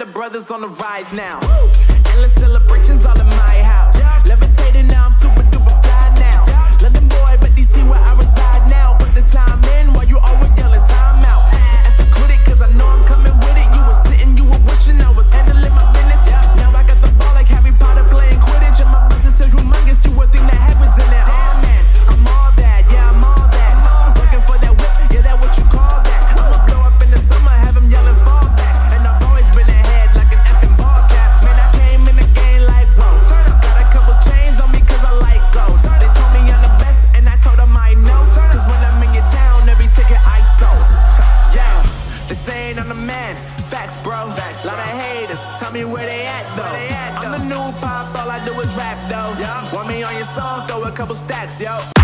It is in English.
the brothers on the rise now. Endless celebrations all in my house. Levitating now, I'm super duper fly now. London boy, but DC where I reside now. Put the time in while you always yelling time out. And for quit it, cause I know I'm coming with it. You were sitting, you were wishing I was handling my business. Now I got the ball like Harry Potter playing Quidditch. And my business is humongous, you would think that happens in there. Damn man, I'm all that, yeah I'm all that. Working for that whip, yeah that what you call that. I'ma blow up in the summer, have him yelling fall back. And I've always been ahead like an effing ball cap. Man, I came in the game like whoa. Got a couple chains on me cause I like gold. They told me I'm the best and I told them I know. Cause when I'm in your town, every ticket I sold. Yeah, they saying I'm the man. Facts bro, lot of haters, tell me where they at though. I'm the new pop, all I do is rap though. Want me on your song, throw a couple stacks, yo.